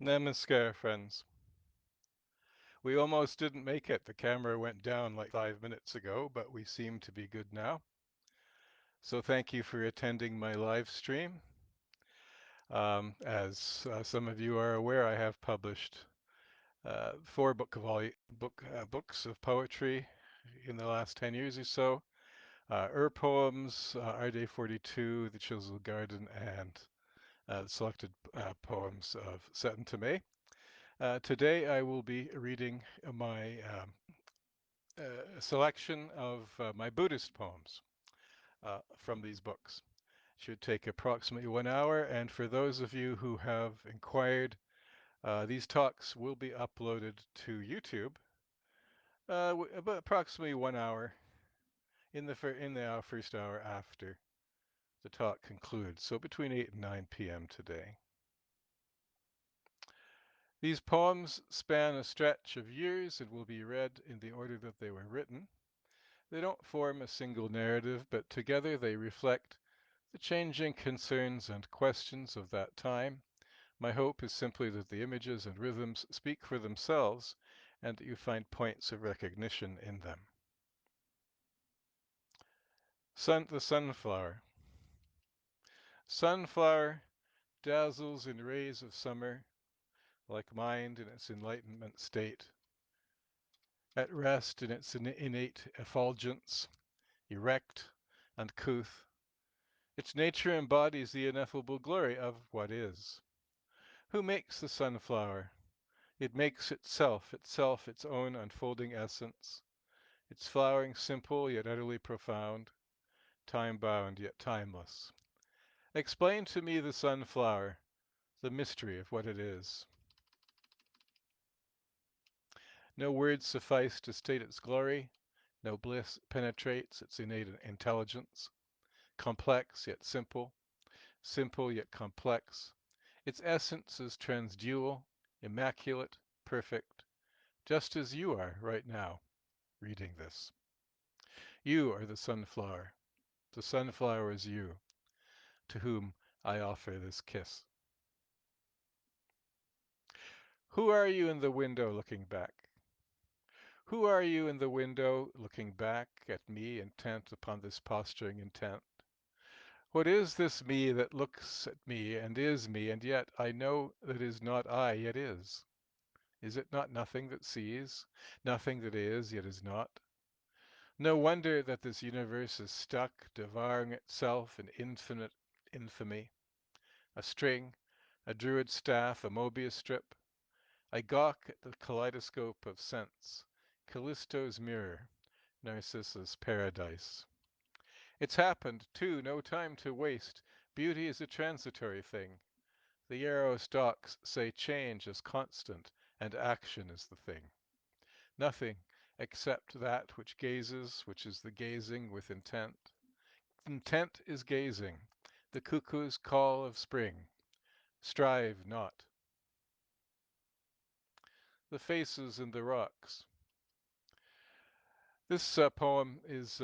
Namaskar, friends. We almost didn't make it. The camera went down like 5 minutes ago, but we seem to be good now. So thank you for attending my live stream. As some of you are aware, I have published four books of poetry in the last 10 years or so. Poems, Our Day 42, The Chisel Garden, and selected poems of Seten Tomh. Today I will be reading my selection of my Buddhist poems from these books. Should take approximately 1 hour, and for those of you who have inquired, these talks will be uploaded to YouTube about approximately 1 hour in the first hour after the talk concludes, so between 8 and 9 p.m. today. These poems span a stretch of years and will be read in the order that they were written. They don't form a single narrative, but together they reflect the changing concerns and questions of that time. My hope is simply that the images and rhythms speak for themselves and that you find points of recognition in them. The sunflower. Sunflower dazzles in rays of summer, like mind in its enlightenment state, at rest in its innate effulgence, erect, uncouth. Its nature embodies the ineffable glory of what is. Who makes the sunflower? It makes itself its own unfolding essence, its flowering simple yet utterly profound, time-bound yet timeless. Explain to me the sunflower, the mystery of what it is. No words suffice to state its glory, no bliss penetrates its innate intelligence, complex yet simple, simple yet complex. Its essence is transdual, immaculate, perfect, just as you are right now reading this. You are the sunflower. The sunflower is you, to whom I offer this kiss. Who are you in the window looking back? Who are you in the window looking back at me, intent upon this posturing intent? What is this me that looks at me and is me, and yet I know that is not I, yet is? Is it not nothing that sees, nothing that is, yet is not? No wonder that this universe is stuck, devouring itself in infinite infamy. A string, a druid staff, a Mobius strip. I gawk at the kaleidoscope of sense, Callisto's mirror, Narcissus' paradise. It's happened, too, no time to waste. Beauty is a transitory thing. The arrow stalks say change is constant, and action is the thing. Nothing except that which gazes, which is the gazing with intent. Intent is gazing, the cuckoo's call of spring. Strive not. The faces in the rocks. This poem is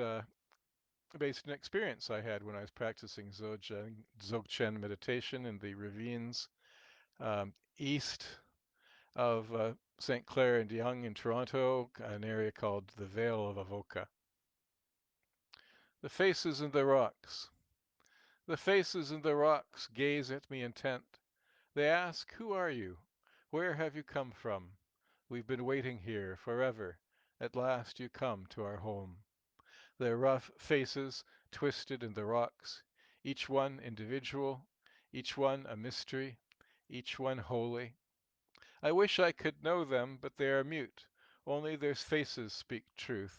based on an experience I had when I was practicing Dzogchen meditation in the ravines east of St. Clair and Yonge in Toronto, an area called the Vale of Avoca. The faces in the rocks. The faces in the rocks gaze at me intent. They ask, who are you? Where have you come from? We've been waiting here forever. At last you come to our home. Their rough faces twisted in the rocks, each one individual, each one a mystery, each one holy. I wish I could know them, but they are mute. Only their faces speak truth.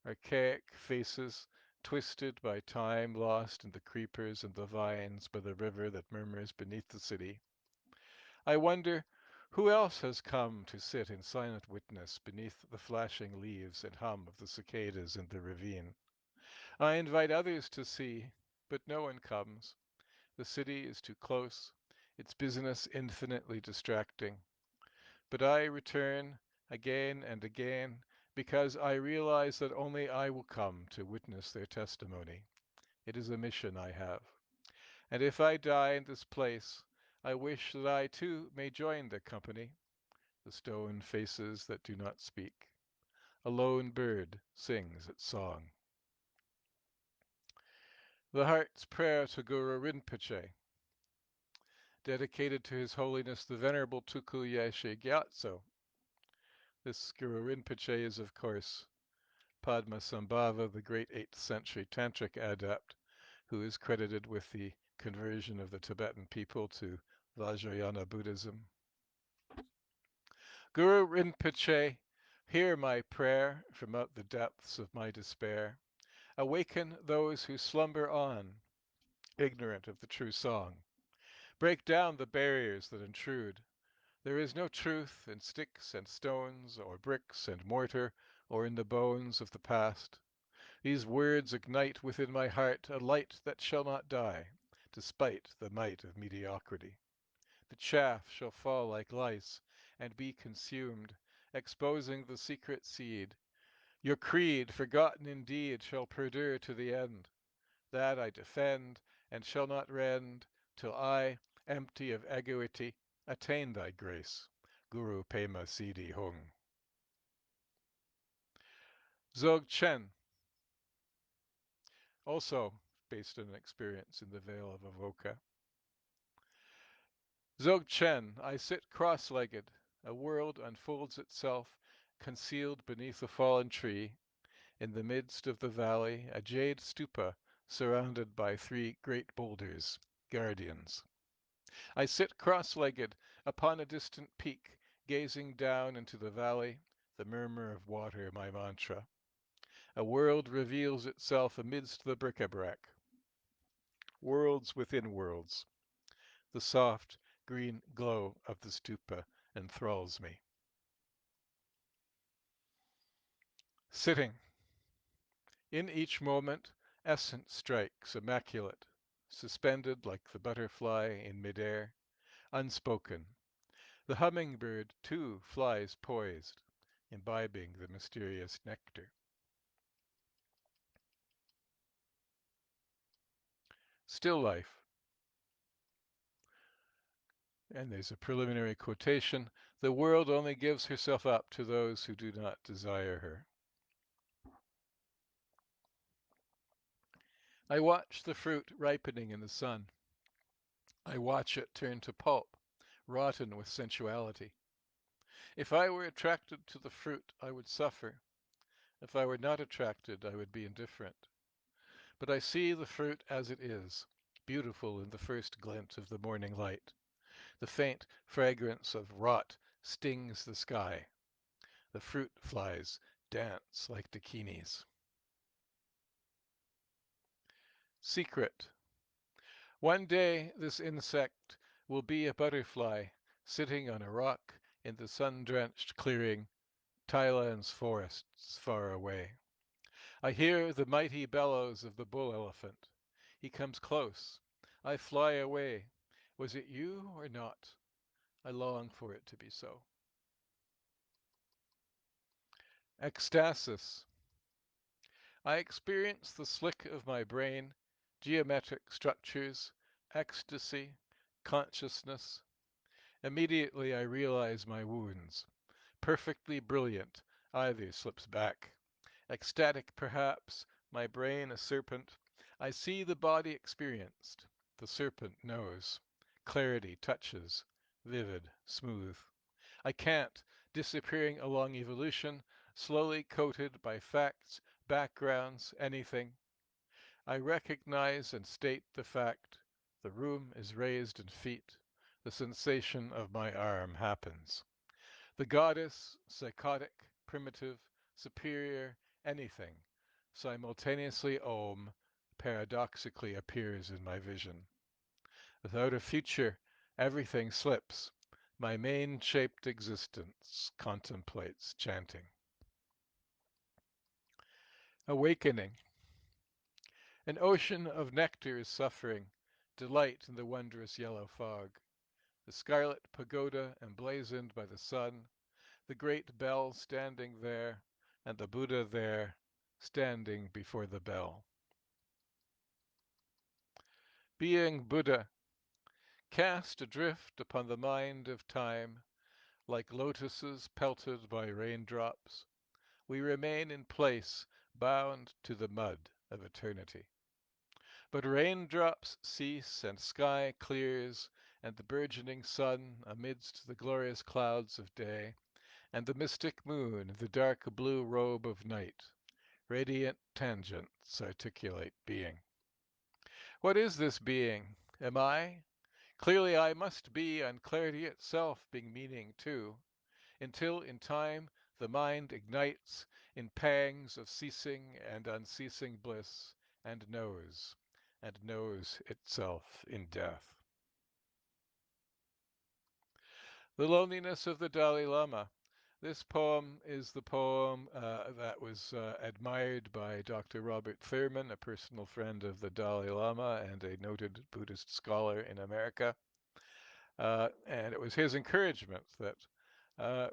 Archaic faces, twisted by time, lost in the creepers and the vines by the river that murmurs beneath the city. I wonder who else has come to sit in silent witness beneath the flashing leaves and hum of the cicadas in the ravine. I invite others to see, but no one comes. The city is too close, its business infinitely distracting. But I return again and again because I realize that only I will come to witness their testimony. It is a mission I have. And if I die in this place, I wish that I too may join the company, the stone faces that do not speak. A lone bird sings its song. The heart's prayer to Guru Rinpoche, dedicated to His Holiness the Venerable Tuku Yeshe Gyatso. This Guru Rinpoche is, of course, Padmasambhava, the great 8th century tantric adept, who is credited with the conversion of the Tibetan people to Vajrayana Buddhism. Guru Rinpoche, hear my prayer from out the depths of my despair. Awaken those who slumber on, ignorant of the true song. Break down the barriers that intrude. There is no truth in sticks and stones, or bricks and mortar, or in the bones of the past. These words ignite within my heart a light that shall not die, despite the might of mediocrity. The chaff shall fall like lice and be consumed, exposing the secret seed. Your creed, forgotten indeed, shall perdure to the end. That I defend, and shall not rend, till I, empty of egoity, attain thy grace. Guru Pema Siddhi Hung. Dzogchen, also based on an experience in the Vale of Avoca. Dzogchen, I sit cross-legged. A world unfolds itself, concealed beneath a fallen tree. In the midst of the valley, a jade stupa surrounded by 3 great boulders, guardians. I sit cross-legged upon a distant peak, gazing down into the valley, the murmur of water my mantra. A world reveals itself amidst the bric-a-brac. Worlds within worlds. The soft, green glow of the stupa enthralls me. Sitting. In each moment, essence strikes, immaculate, suspended like the butterfly in midair, unspoken. The hummingbird, too, flies poised, imbibing the mysterious nectar. Still life. And there's a preliminary quotation. The world only gives herself up to those who do not desire her. I watch the fruit ripening in the sun. I watch it turn to pulp, rotten with sensuality. If I were attracted to the fruit, I would suffer. If I were not attracted, I would be indifferent. But I see the fruit as it is, beautiful in the first glint of the morning light. The faint fragrance of rot stings the sky. The fruit flies dance like dakinis. Secret. One day this insect will be a butterfly sitting on a rock in the sun-drenched clearing, Thailand's forests far away. I hear the mighty bellows of the bull elephant. He comes close. I fly away. Was it you or not? I long for it to be so. Ecstasis. I experience the slick of my brain, geometric structures, ecstasy, consciousness. Immediately I realize my wounds. Perfectly brilliant, either slips back. Ecstatic perhaps, my brain a serpent. I see the body experienced. The serpent knows. Clarity touches. Vivid, smooth. I can't, disappearing along evolution, slowly coated by facts, backgrounds, anything. I recognize and state the fact. The room is raised in feet. The sensation of my arm happens. The goddess, psychotic, primitive, superior, anything, simultaneously Om, paradoxically appears in my vision. Without a future, everything slips. My main-shaped existence contemplates chanting. Awakening. An ocean of nectar is suffering, delight in the wondrous yellow fog. The scarlet pagoda emblazoned by the sun, the great bell standing there, and the Buddha there, standing before the bell. Being Buddha, cast adrift upon the mind of time, like lotuses pelted by raindrops, we remain in place, bound to the mud of eternity. But raindrops cease and sky clears, and the burgeoning sun amidst the glorious clouds of day, and the mystic moon, the dark blue robe of night, radiant tangents articulate being. What is this being? Am I? Clearly I must be, and clarity itself being meaning too, until in time the mind ignites in pangs of ceasing and unceasing bliss, and knows itself in death. The Loneliness of the Dalai Lama. This poem is the poem that was admired by Dr. Robert Thurman, a personal friend of the Dalai Lama and a noted Buddhist scholar in America. And it was his encouragement that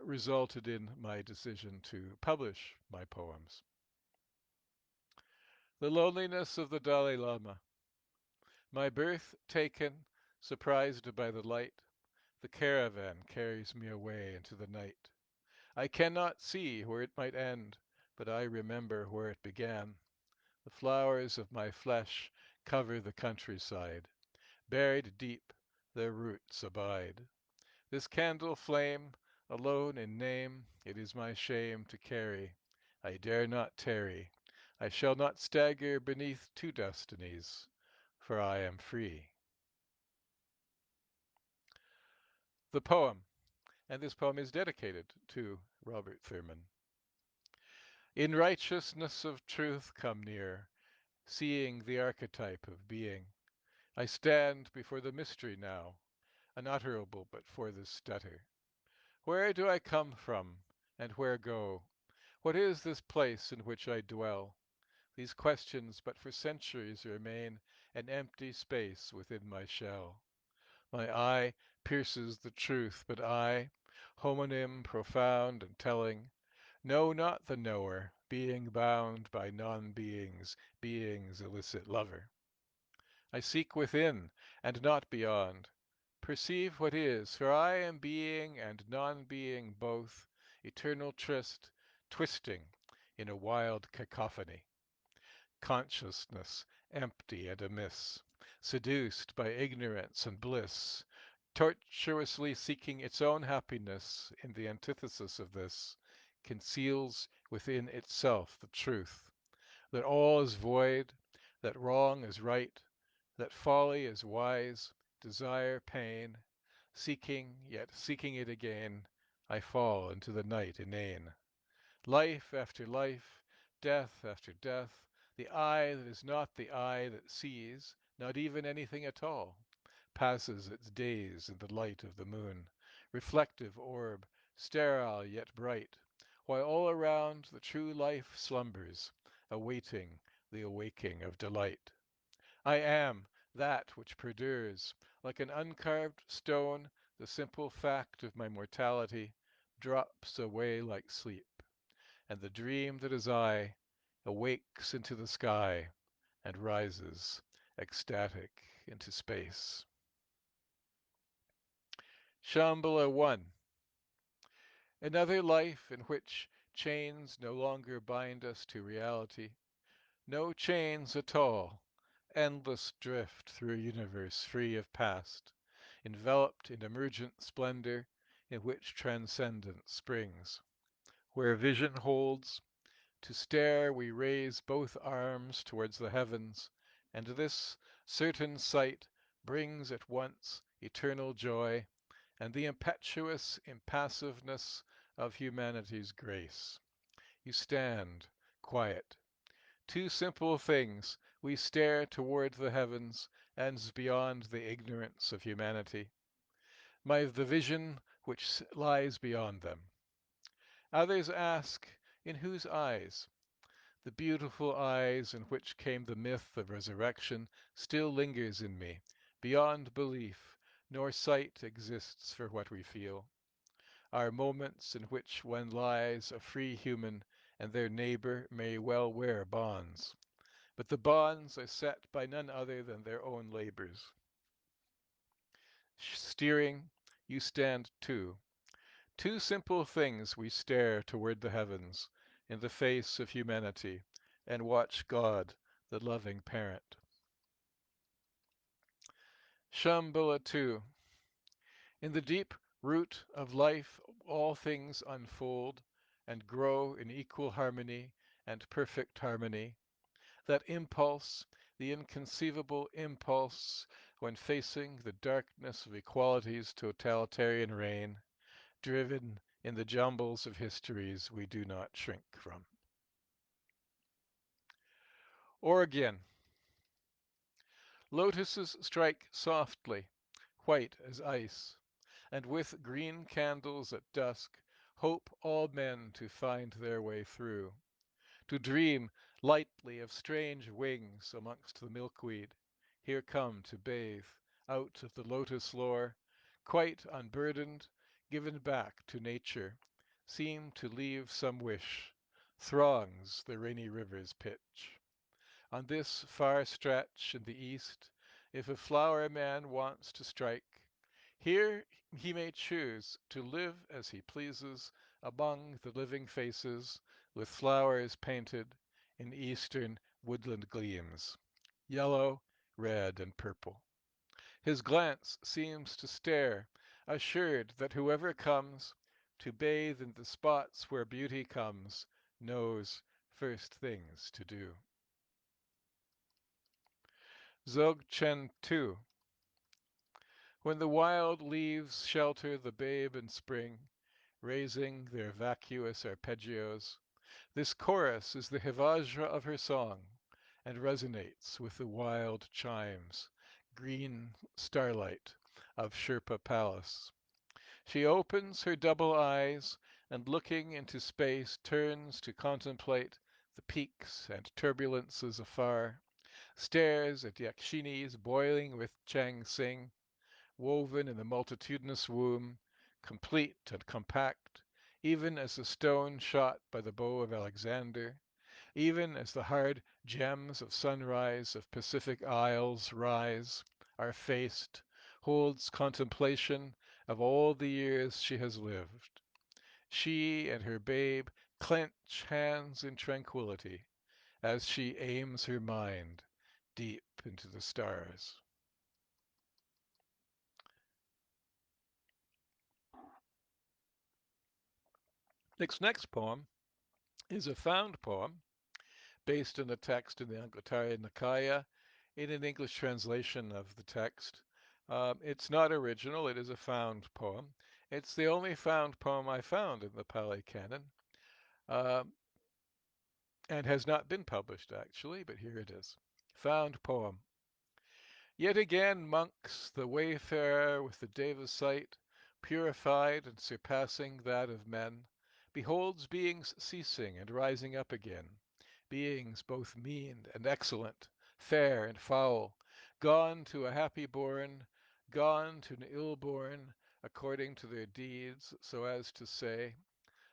resulted in my decision to publish my poems. The Loneliness of the Dalai Lama. My birth taken, surprised by the light, the caravan carries me away into the night. I cannot see where it might end, but I remember where it began. The flowers of my flesh cover the countryside. Buried deep, their roots abide. This candle flame, alone in name, it is my shame to carry. I dare not tarry. I shall not stagger beneath two destinies, for I am free. The poem, and this poem is dedicated to Robert Thurman. In righteousness of truth come near, seeing the archetype of being. I stand before the mystery now, unutterable but for this stutter. Where do I come from, and where go? What is this place in which I dwell? These questions but for centuries remain an empty space within my shell. My eye pierces the truth, but I, homonym profound and telling, know not the knower, being bound by non-beings, being's illicit lover. I seek within, and not beyond. Perceive what is, for I am being and non-being both, eternal tryst, twisting in a wild cacophony. Consciousness empty and amiss, seduced by ignorance and bliss, tortuously seeking its own happiness in the antithesis of this, conceals within itself the truth, that all is void, that wrong is right, that folly is wise, desire pain, seeking, yet seeking it again, I fall into the night inane. Life after life, death after death, the eye that is not the eye that sees, not even anything at all, passes its days in the light of the moon, reflective orb, sterile yet bright, while all around the true life slumbers, awaiting the awaking of delight. I am that which perdures, like an uncarved stone, the simple fact of my mortality drops away like sleep, and the dream that is I awakes into the sky and rises ecstatic into space. Shambhala 1. Another life in which chains no longer bind us to reality. No chains at all. Endless drift through a universe free of past, enveloped in emergent splendor in which transcendence springs. Where vision holds, to stare we raise both arms towards the heavens, and this certain sight brings at once eternal joy and the impetuous impassiveness of humanity's grace. You stand, quiet. Two simple things, we stare toward the heavens and beyond the ignorance of humanity, the vision which lies beyond them. Others ask, in whose eyes? The beautiful eyes in which came the myth of resurrection still lingers in me, beyond belief, nor sight exists for what we feel. Are moments in which one lies a free human and their neighbor may well wear bonds. But the bonds are set by none other than their own labors. Steering, you stand too. Two simple things we stare toward the heavens, in the face of humanity, and watch God, the loving parent. Shambhala 2. In the deep root of life all things unfold and grow in equal harmony and perfect harmony. That impulse, the inconceivable impulse when facing the darkness of equality's totalitarian reign, driven in the jumbles of histories we do not shrink from. Or again, lotuses strike softly, white as ice, and with green candles at dusk hope all men to find their way through, to dream lightly of strange wings amongst the milkweed, here come to bathe, out of the lotus lore, quite unburdened, given back to nature, seem to leave some wish, throngs the rainy river's pitch. On this far stretch in the east, if a flower man wants to strike, here he may choose to live as he pleases among the living faces with flowers painted in eastern woodland gleams, yellow, red, and purple. His glance seems to stare, assured that whoever comes to bathe in the spots where beauty comes knows first things to do. Dzogchen 2. When the wild leaves shelter the babe in spring, raising their vacuous arpeggios, this chorus is the hivajra of her song, and resonates with the wild chimes, green starlight of Sherpa Palace. She opens her double eyes, and looking into space turns to contemplate the peaks and turbulences afar, stares at yakshinis boiling with Chang Sing, woven in the multitudinous womb, complete and compact, even as the stone shot by the bow of Alexander, even as the hard gems of sunrise of Pacific isles rise, are faced, holds contemplation of all the years she has lived. She and her babe clench hands in tranquillity as she aims her mind deep into the stars. This next poem is a found poem based on the text in the Anguttara Nikaya in an English translation of the text. It's not original, it is a found poem. It's the only found poem I found in the Pali Canon, um, and has not been published actually, but here it is. Found poem. Yet again, monks, the wayfarer with the Deva sight, purified and surpassing that of men, beholds beings ceasing and rising up again, beings both mean and excellent, fair and foul, gone to a happy born, gone to an ill born, according to their deeds, so as to say,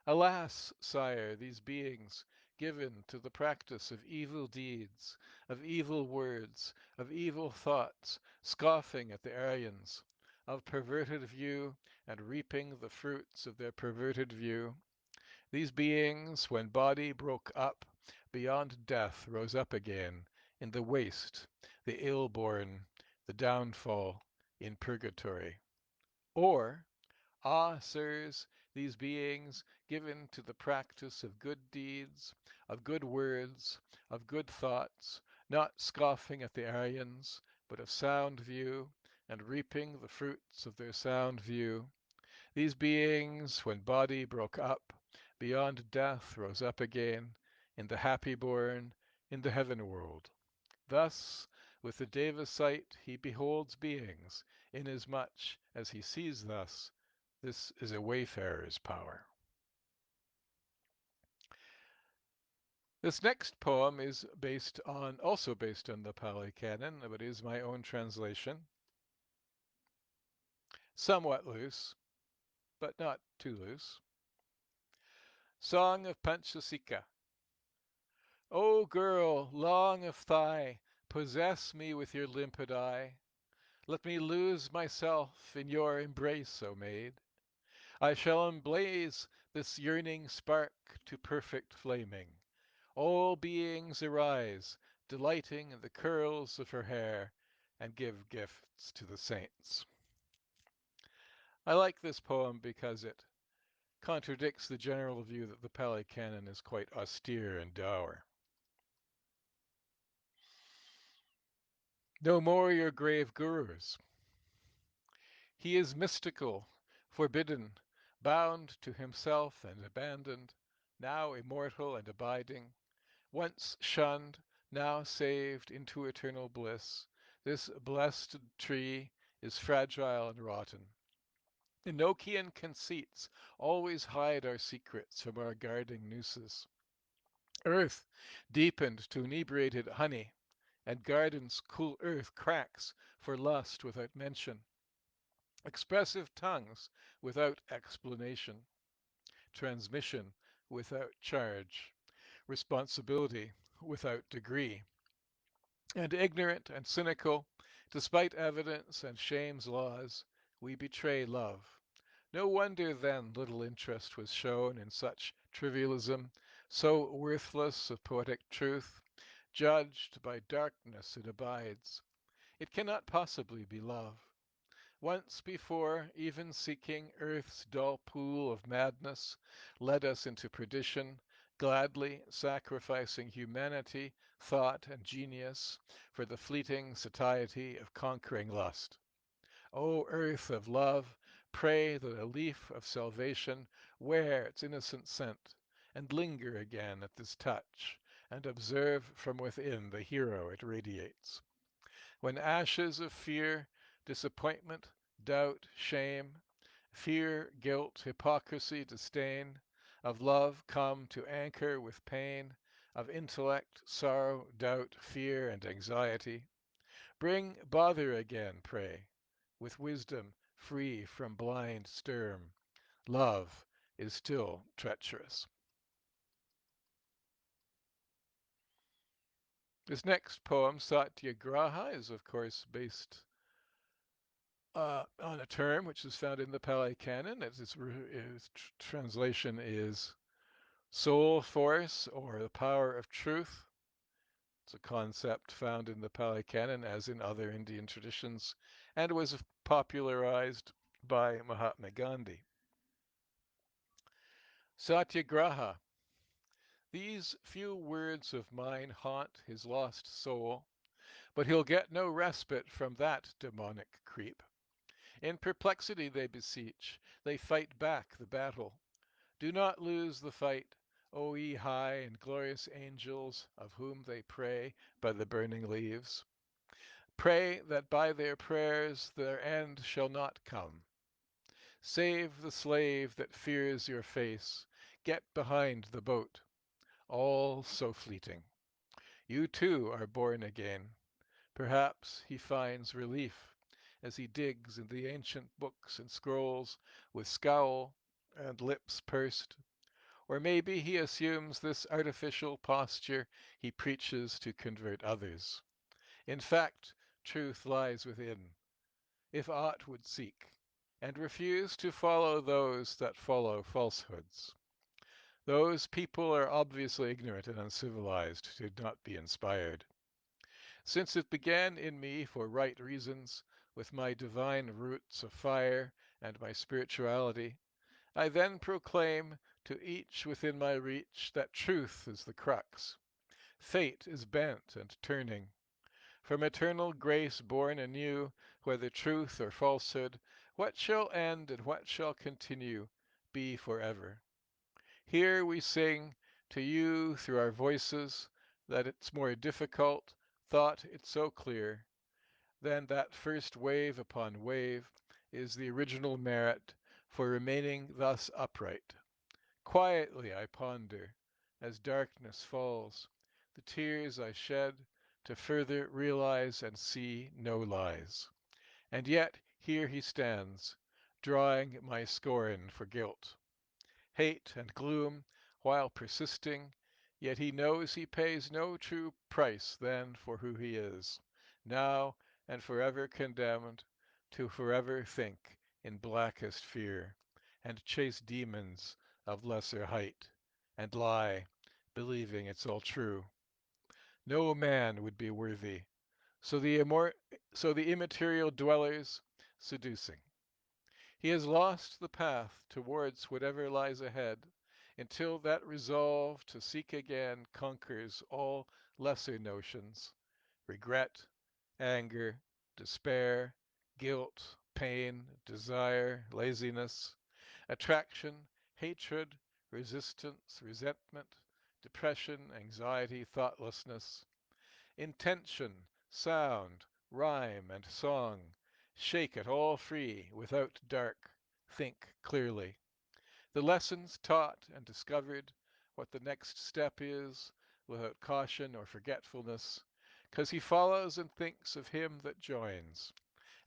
Alas, sire, these beings, given to the practice of evil deeds, of evil words, of evil thoughts, scoffing at the Aryans, of perverted view, and reaping the fruits of their perverted view, these beings, when body broke up, beyond death rose up again, in the waste, the ill-born, the downfall, in purgatory. Or, Ah, sirs, these beings, given to the practice of good deeds, of good words, of good thoughts, not scoffing at the Aryans, but of sound view, and reaping the fruits of their sound view, these beings, when body broke up, beyond death rose up again, in the happy born, in the heaven world. Thus, with the Deva sight he beholds beings, inasmuch as he sees thus. This is a wayfarer's power. This next poem is also based on the Pali Canon, but is my own translation. Somewhat loose, but not too loose. Song of Panchasika. O girl, long of thigh, possess me with your limpid eye. Let me lose myself in your embrace, O maid. I shall emblaze this yearning spark to perfect flaming. All beings arise, delighting in the curls of her hair, and give gifts to the saints. I like this poem because it contradicts the general view that the Pali Canon is quite austere and dour. No more your grave gurus. He is mystical, forbidden, bound to himself and abandoned, now immortal and abiding, once shunned, now saved into eternal bliss. This blessed tree is fragile and rotten. Enochian conceits always hide our secrets from our guarding nooses. Earth deepened to inebriated honey, and gardens cool earth cracks for lust without mention. Expressive tongues without explanation. Transmission without charge. Responsibility without degree. And ignorant and cynical, despite evidence and shame's laws, we betray love. No wonder then little interest was shown in such trivialism, so worthless of poetic truth. Judged by darkness it abides. It cannot possibly be love. Once before, even seeking earth's dull pool of madness, led us into perdition, gladly sacrificing humanity, thought, and genius for the fleeting satiety of conquering lust. O earth of love, pray that a leaf of salvation wear its innocent scent, and linger again at this touch, and observe from within the hero it radiates. When ashes of fear, disappointment, doubt, shame, fear, guilt, hypocrisy, disdain, of love come to anchor with pain, of intellect, sorrow, doubt, fear, and anxiety, bring bother again, pray, with wisdom free from blind sturm. Love is still treacherous. This next poem, Satyagraha, is of course based on a term which is found in the Pali Canon. Its translation is soul force or the power of truth. It's a concept found in the Pali Canon as in other Indian traditions and was popularized by Mahatma Gandhi. Satyagraha. These few words of mine haunt his lost soul, but he'll get no respite from that demonic creep. In perplexity they beseech, they fight back the battle. Do not lose the fight, O ye high and glorious angels, of whom they pray by the burning leaves. Pray that by their prayers their end shall not come. Save the slave that fears your face. Get behind the boat. All so fleeting. You too are born again. Perhaps he finds relief as he digs in the ancient books and scrolls with scowl and lips pursed. Or maybe he assumes this artificial posture he preaches to convert others. In fact, truth lies within, if aught would seek, and refuse to follow those that follow falsehoods. Those people are obviously ignorant and uncivilized to not be inspired. Since it began in me for right reasons, with my divine roots of fire and my spirituality, I then proclaim to each within my reach that truth is the crux. Fate is bent and turning. From eternal grace born anew, whether truth or falsehood, what shall end and what shall continue be forever. Here we sing to you through our voices that it's more difficult, thought it so clear, than that first wave upon wave is the original merit for remaining thus upright. Quietly I ponder, as darkness falls, the tears I shed to further realize and see no lies. And yet here he stands, drawing my scorn for guilt. Hate and gloom, while persisting, yet he knows he pays no true price then for who he is, now and forever condemned to forever think in blackest fear, and chase demons of lesser height, and lie, believing it's all true. No man would be worthy, so the immaterial dwellers seducing. He has lost the path towards whatever lies ahead, until that resolve to seek again conquers all lesser notions, regret, anger, despair, guilt, pain, desire, laziness, attraction, hatred, resistance, resentment, depression, anxiety, thoughtlessness, intention, sound, rhyme, and song. Shake it all free without dark. Think clearly. The lessons taught and discovered, what the next step is, without caution or forgetfulness, 'cause he follows and thinks of him that joins.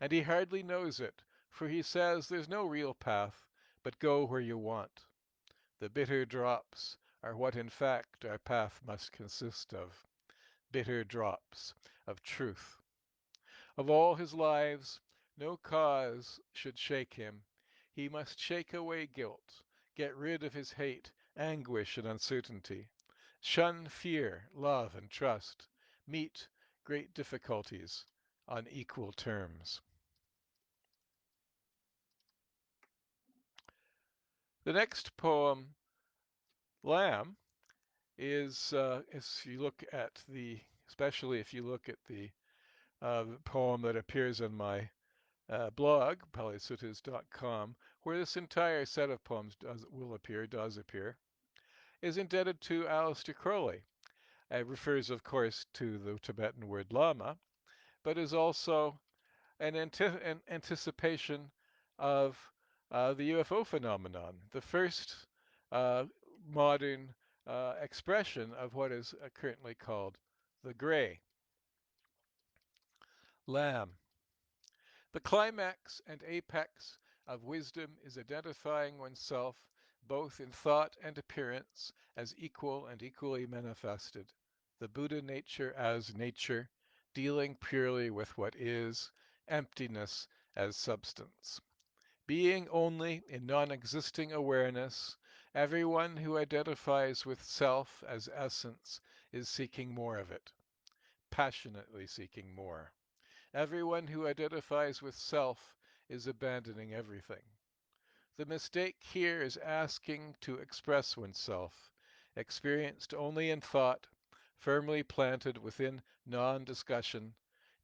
And he hardly knows it, for he says there's no real path, but go where you want. The bitter drops are what in fact our path must consist of. Bitter drops of truth. Of all his lives, no cause should shake him. He must shake away guilt, get rid of his hate, anguish, and uncertainty. Shun fear, love, and trust. Meet great difficulties on equal terms. The next poem, Lamb, is if you look at the, especially if you look at the poem that appears on my blog, palisuttas.com, where this entire set of poems does appear, is indebted to Aleister Crowley. It refers, of course, to the Tibetan word lama, but is also an anticipation of the UFO phenomenon, the first uh, modern expression of what is currently called the gray. Lamb. The climax and apex of wisdom is identifying oneself both in thought and appearance as equal and equally manifested. The Buddha nature as nature, dealing purely with what is, emptiness as substance. Being only in non-existing awareness, everyone who identifies with self as essence is seeking more of it, passionately seeking more. Everyone who identifies with self is abandoning everything. The mistake here is asking to express oneself, experienced only in thought, firmly planted within non-discussion,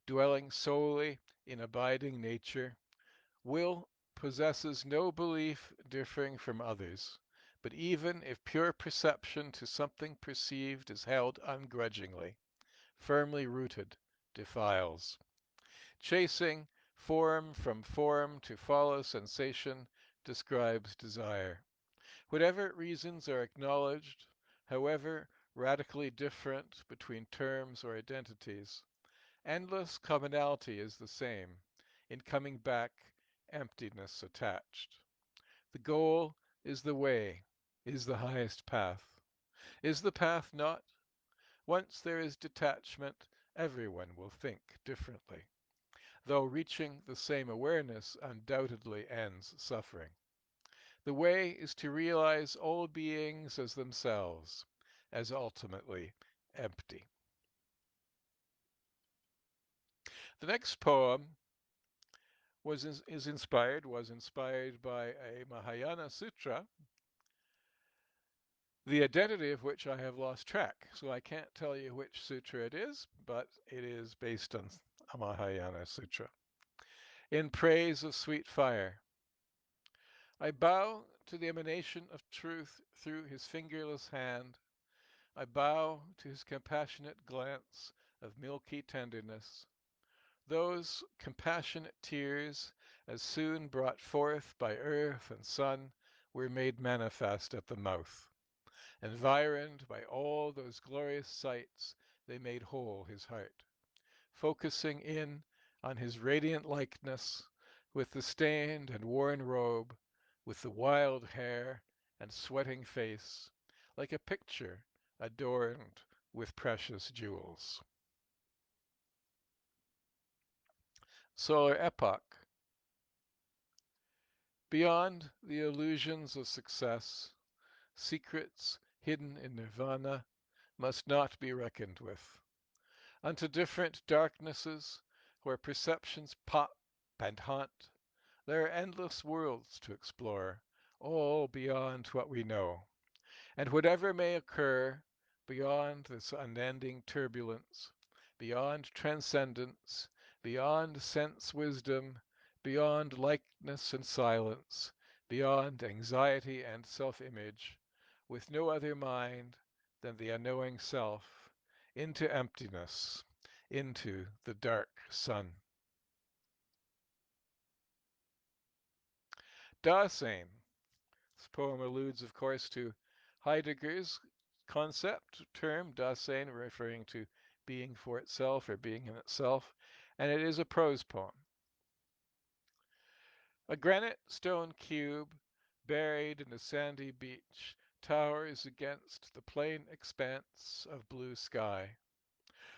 dwelling solely in abiding nature. Will possesses no belief differing from others, but even if pure perception to something perceived is held ungrudgingly, firmly rooted, defiles. Chasing form from form to follow sensation describes desire. Whatever reasons are acknowledged, however radically different between terms or identities, endless commonality is the same, in coming back, emptiness attached. The goal is the way, is the highest path. Is the path not? Once there is detachment, everyone will think differently, though reaching the same awareness undoubtedly ends suffering. The way is to realize all beings as themselves, as ultimately empty. The next poem was inspired by a Mahayana sutra, the identity of which I have lost track. So I can't tell you which sutra it is, but it is based on a Mahayana sutra. In praise of sweet fire, I bow to the emanation of truth through his fingerless hand. I bow to his compassionate glance of milky tenderness. Those compassionate tears, as soon brought forth by earth and sun, were made manifest at the mouth. Environed by all those glorious sights, they made whole his heart. Focusing in on his radiant likeness, with the stained and worn robe, with the wild hair and sweating face, like a picture adorned with precious jewels. Solar epoch. Beyond the illusions of success, secrets hidden in nirvana must not be reckoned with. Unto different darknesses, where perceptions pop and haunt, there are endless worlds to explore, all beyond what we know. And whatever may occur beyond this unending turbulence, beyond transcendence, beyond sense wisdom, beyond likeness and silence, beyond anxiety and self-image, with no other mind than the unknowing self, into emptiness, into the dark sun. Dasein. This poem alludes, of course, to Heidegger's concept term, Dasein, referring to being for itself or being in itself, and it is a prose poem. A granite stone cube buried in a sandy beach towers against the plain expanse of blue sky.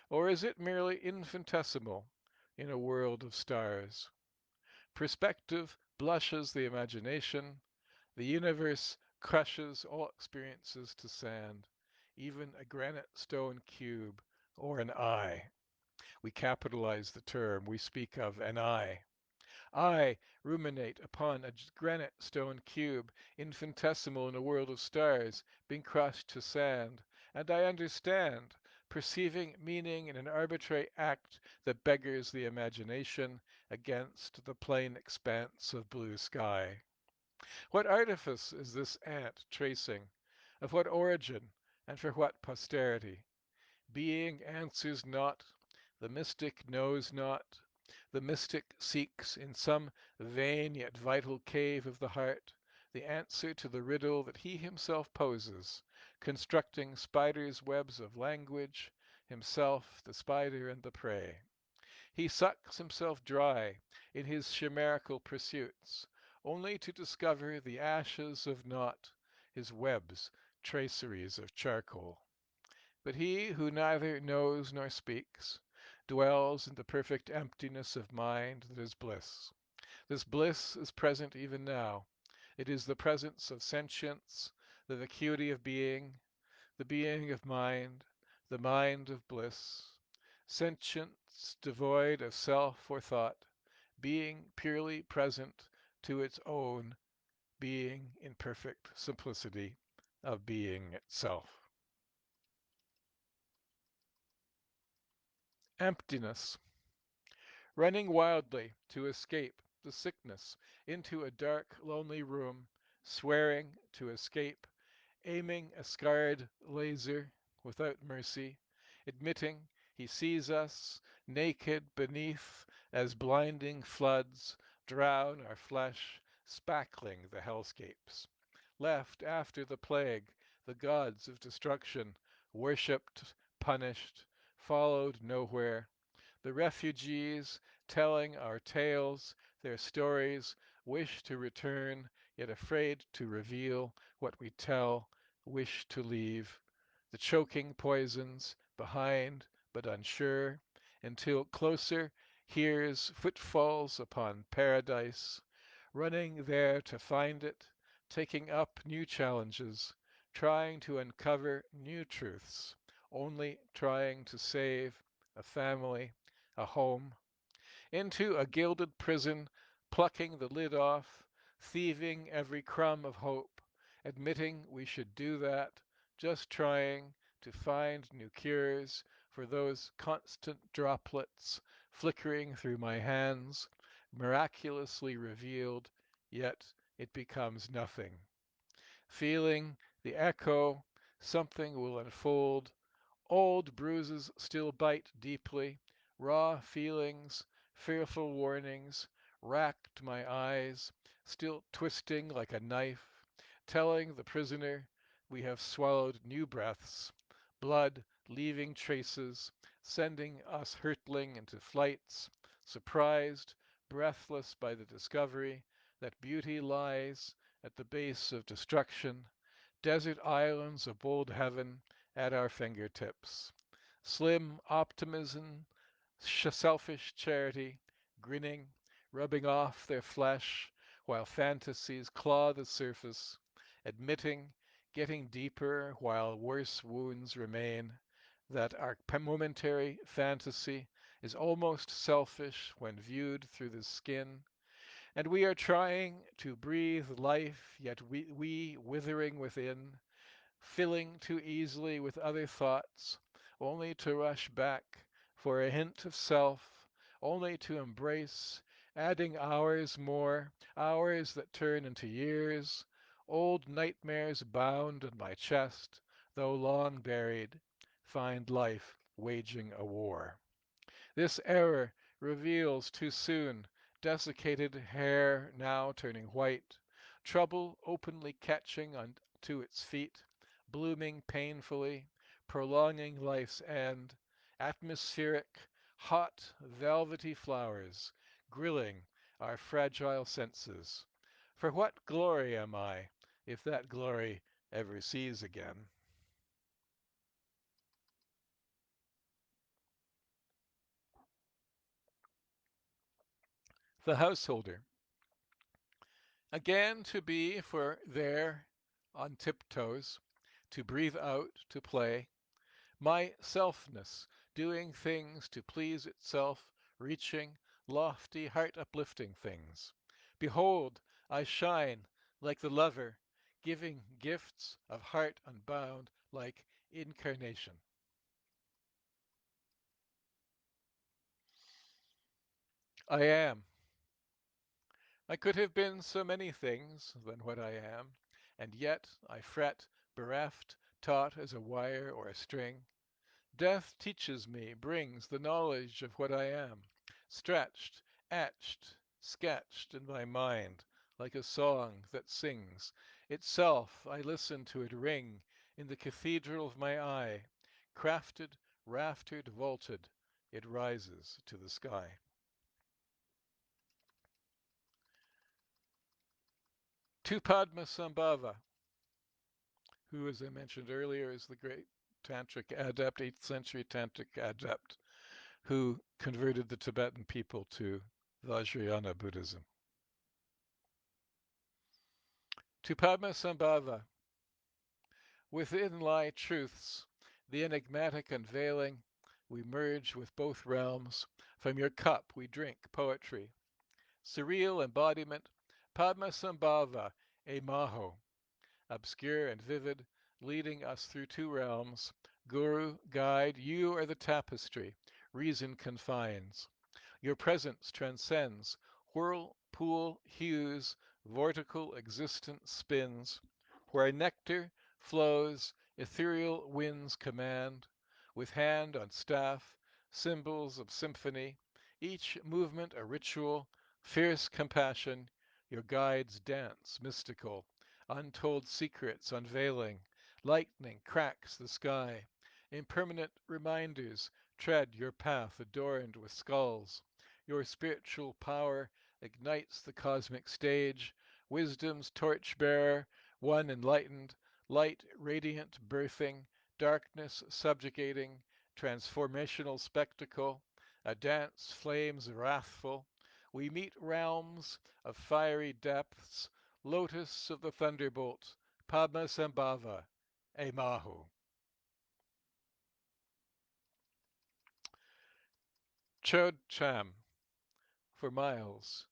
Or is it merely infinitesimal in a world of stars? Perspective blushes the imagination. The universe crushes all experiences to sand, even a granite stone cube or an eye. We capitalize the term. We speak of an eye. I ruminate upon a granite stone cube, infinitesimal in a world of stars, being crushed to sand, and I understand, perceiving meaning in an arbitrary act that beggars the imagination against the plain expanse of blue sky. What artifice is this ant tracing? Of what origin, and for what posterity? Being answers not, the mystic knows not. The mystic seeks in some vain yet vital cave of the heart the answer to the riddle that he himself poses, constructing spiders' webs of language, himself the spider and the prey. He sucks himself dry in his chimerical pursuits, only to discover the ashes of naught, his webs, traceries of charcoal. But he who neither knows nor speaks dwells in the perfect emptiness of mind that is bliss. This bliss is present even now. It is the presence of sentience, the vacuity of being, the being of mind, the mind of bliss. Sentience devoid of self or thought, being purely present to its own, being in perfect simplicity of being itself. Emptiness. Running wildly to escape the sickness into a dark, lonely room, swearing to escape, aiming a scarred laser without mercy, admitting he sees us naked beneath as blinding floods drown our flesh, spackling the hellscapes. Left after the plague, the gods of destruction, worshipped, punished, followed nowhere, the refugees, telling our tales, their stories, wish to return, yet afraid to reveal what we tell, wish to leave. The choking poisons, behind but unsure, until closer hears footfalls upon paradise, running there to find it, taking up new challenges, trying to uncover new truths, only trying to save a family, a home, into a gilded prison, plucking the lid off, thieving every crumb of hope, admitting we should do that, just trying to find new cures for those constant droplets flickering through my hands, miraculously revealed, yet it becomes nothing. Feeling the echo, something will unfold. Old bruises still bite deeply, raw feelings, fearful warnings, racked my eyes, still twisting like a knife, telling the prisoner we have swallowed new breaths, blood leaving traces, sending us hurtling into flights, surprised, breathless by the discovery that beauty lies at the base of destruction, desert islands of bold heaven at our fingertips. Slim optimism, selfish charity, grinning, rubbing off their flesh, while fantasies claw the surface, admitting, getting deeper while worse wounds remain, that our momentary fantasy is almost selfish when viewed through the skin, and we are trying to breathe life, yet we withering within, filling too easily with other thoughts, only to rush back for a hint of self, only to embrace, adding hours more, hours that turn into years, old nightmares bound in my chest, though long buried, find life waging a war. This error reveals too soon desiccated hair now turning white, trouble openly catching on to its feet, blooming painfully, prolonging life's end, atmospheric, hot, velvety flowers, grilling our fragile senses. For what glory am I, if that glory ever sees again? The householder. Again to be for there on tiptoes, to breathe out, to play, my selfness, doing things to please itself, reaching, lofty, heart uplifting things. Behold, I shine like the lover, giving gifts of heart unbound like incarnation. I am. I could have been so many things than what I am, and yet I fret, bereft, taut as a wire or a string. Death teaches me, brings the knowledge of what I am, stretched, etched, sketched in my mind, like a song that sings. Itself I listen to it ring in the cathedral of my eye, crafted, raftered, vaulted, it rises to the sky. To Padmasambhava, who, as I mentioned earlier, is the great tantric adept, 8th century tantric adept, who converted the Tibetan people to Vajrayana Buddhism. To Padmasambhava, within lie truths, the enigmatic unveiling, we merge with both realms. From your cup we drink poetry. Surreal embodiment, Padmasambhava, a Maho, obscure and vivid, leading us through two realms. Guru, guide, you are the tapestry, reason confines. Your presence transcends whirlpool hues, vortical existence spins, where nectar flows, ethereal winds command, with hand on staff, symbols of symphony, each movement a ritual, fierce compassion, your guides dance mystical, untold secrets unveiling, lightning cracks the sky, impermanent reminders tread your path adorned with skulls. Your spiritual power ignites the cosmic stage, wisdom's torchbearer, one enlightened, light radiant birthing, darkness subjugating, transformational spectacle, a dance flames wrathful. We meet realms of fiery depths, lotus of the thunderbolt, Padmasambhava, Emahu. Chod Cham, for miles.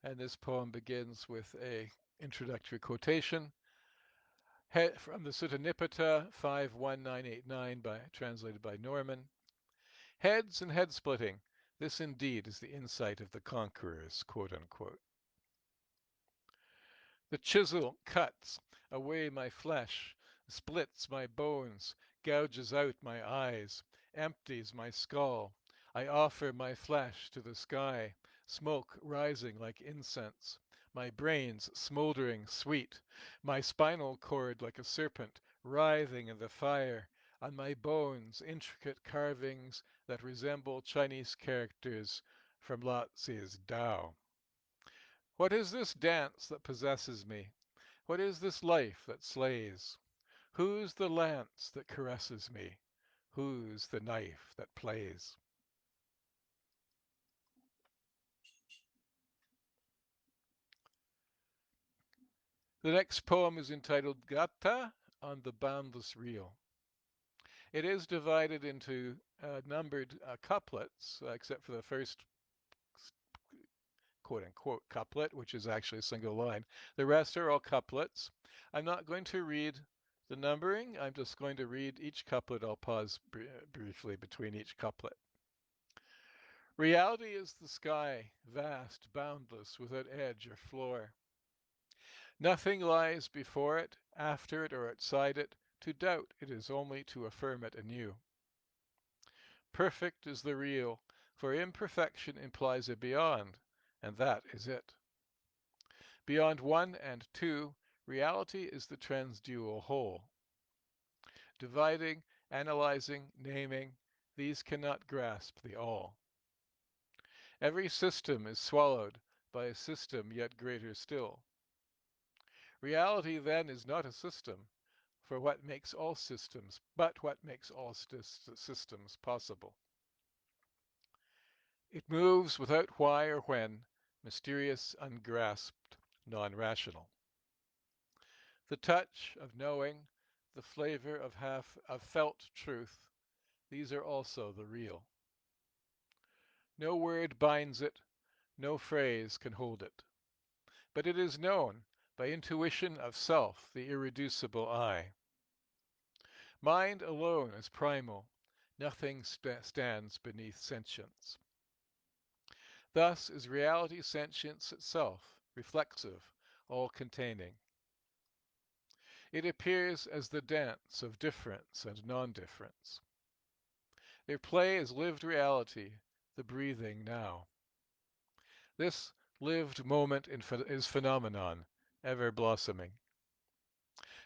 And this poem begins with a introductory quotation from the Sutta Nipata 51989 translated by Norman. Heads and head splitting. This indeed is the insight of the conquerors, quote unquote. The chisel cuts away my flesh, splits my bones, gouges out my eyes, empties my skull. I offer my flesh to the sky, smoke rising like incense, my brains smouldering sweet, my spinal cord like a serpent writhing in the fire, on my bones intricate carvings that resemble Chinese characters from Lao Tzu's Tao. What is this dance that possesses me? What is this life that slays? Whose the lance that caresses me? Whose the knife that plays? The next poem is entitled Gatha on the Boundless Real. It is divided into numbered couplets, except for the first quote unquote couplet, which is actually a single line. The rest are all couplets. I'm not going to read the numbering, I'm just going to read each couplet. I'll pause briefly between each couplet. Reality is the sky, vast, boundless, without edge or floor. Nothing lies before it, after it, or outside it. To doubt it is only to affirm it anew. Perfect is the real, for imperfection implies a beyond, and that is it. Beyond one and two, reality is the transdual whole. Dividing, analyzing, naming, these cannot grasp the all. Every system is swallowed by a system yet greater still. Reality then is not a system, for what makes all systems, but what makes all systems possible. It moves without why or when, mysterious, ungrasped, non-rational. The touch of knowing, the flavor of felt truth, these are also the real. No word binds it, no phrase can hold it, but it is known by intuition of self, the irreducible I. Mind alone is primal, nothing stands beneath sentience. Thus is reality sentience itself, reflexive, all-containing. It appears as the dance of difference and non-difference. Their play is lived reality, the breathing now. This lived moment is phenomenon, ever blossoming.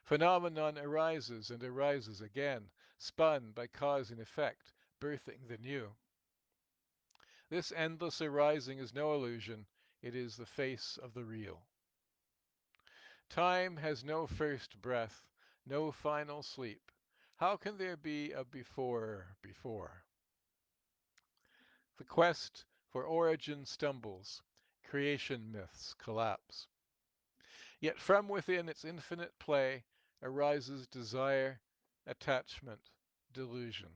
Phenomenon arises and arises again, spun by cause and effect, birthing the new. This endless arising is no illusion, it is the face of the real. Time has no first breath, no final sleep. How can there be a before? The quest for origin stumbles, creation myths collapse. Yet from within its infinite play arises desire, attachment, delusion.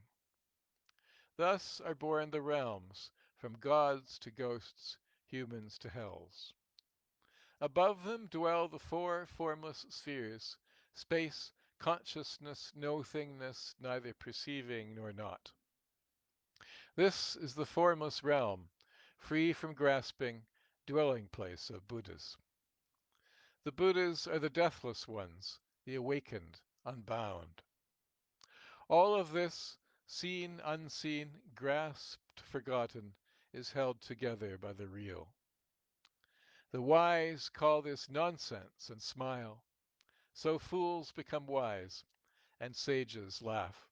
Thus are born the realms, from gods to ghosts, humans to hells. Above them dwell the four formless spheres, space, consciousness, no-thingness, neither perceiving nor not. This is the formless realm, free from grasping, dwelling place of Buddhas. The Buddhas are the deathless ones, the awakened, unbound. All of this, seen, unseen, grasped, forgotten, is held together by the real. The wise call this nonsense and smile. So fools become wise, and sages laugh.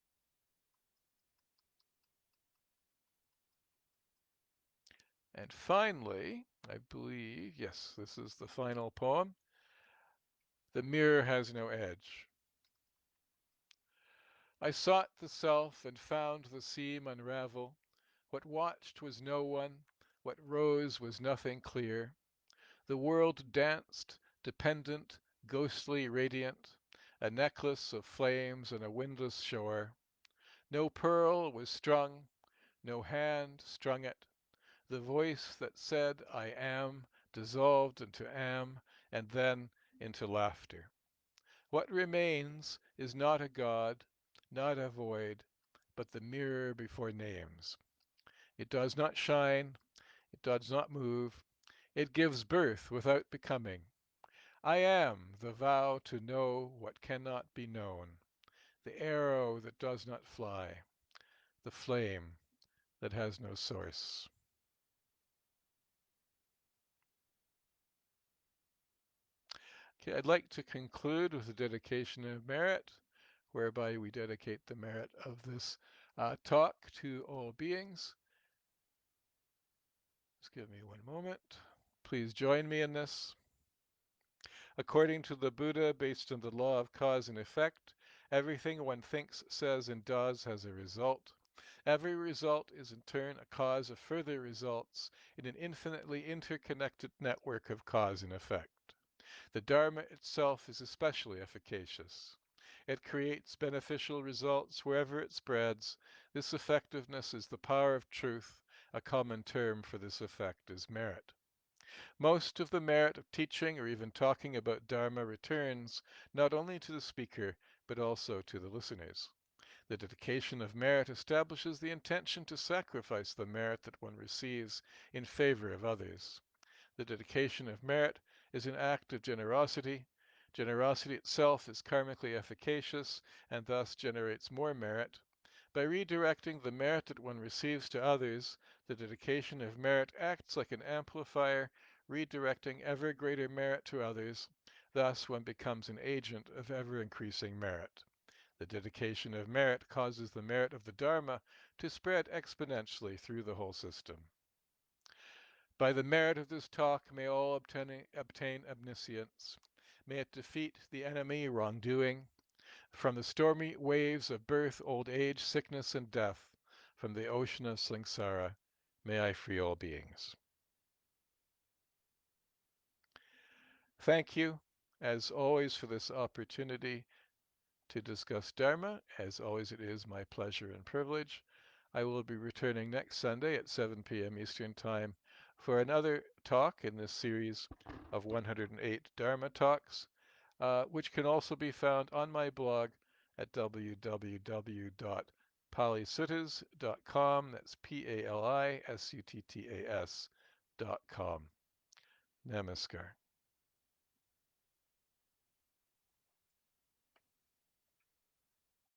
And finally, I believe, yes, this is the final poem. The mirror has no edge. I sought the self and found the seam unravel. What watched was no one, what rose was nothing clear. The world danced, dependent, ghostly, radiant, a necklace of flames on a windless shore. No pearl was strung, no hand strung it. The voice that said, I am, dissolved into am, and then into laughter. What remains is not a God, not a void, but the mirror before names. It does not shine, it does not move, it gives birth without becoming. I am the vow to know what cannot be known, the arrow that does not fly, the flame that has no source. Okay, I'd like to conclude with a dedication of merit, whereby we dedicate the merit of this talk to all beings. Just give me one moment. Please join me in this. According to the Buddha, based on the law of cause and effect, everything one thinks, says, and does has a result. Every result is in turn a cause of further results in an infinitely interconnected network of cause and effect. The Dharma itself is especially efficacious. It creates beneficial results wherever it spreads. This effectiveness is the power of truth. A common term for this effect is merit. Most of the merit of teaching or even talking about Dharma returns not only to the speaker, but also to the listeners. The dedication of merit establishes the intention to sacrifice the merit that one receives in favor of others. The dedication of merit is an act of generosity. Generosity itself is karmically efficacious and thus generates more merit. By redirecting the merit that one receives to others, the dedication of merit acts like an amplifier, redirecting ever greater merit to others. Thus, one becomes an agent of ever increasing merit. The dedication of merit causes the merit of the Dharma to spread exponentially through the whole system. By the merit of this talk, may all obtain omniscience. May it defeat the enemy, wrongdoing. From the stormy waves of birth, old age, sickness, and death, from the ocean of samsara, may I free all beings. Thank you, as always, for this opportunity to discuss Dharma. As always, it is my pleasure and privilege. I will be returning next Sunday at 7 p.m. Eastern Time for another talk in this series of 108 Dharma talks, which can also be found on my blog at www.palisuttas.com. That's PALISUTTAS.com. Namaskar.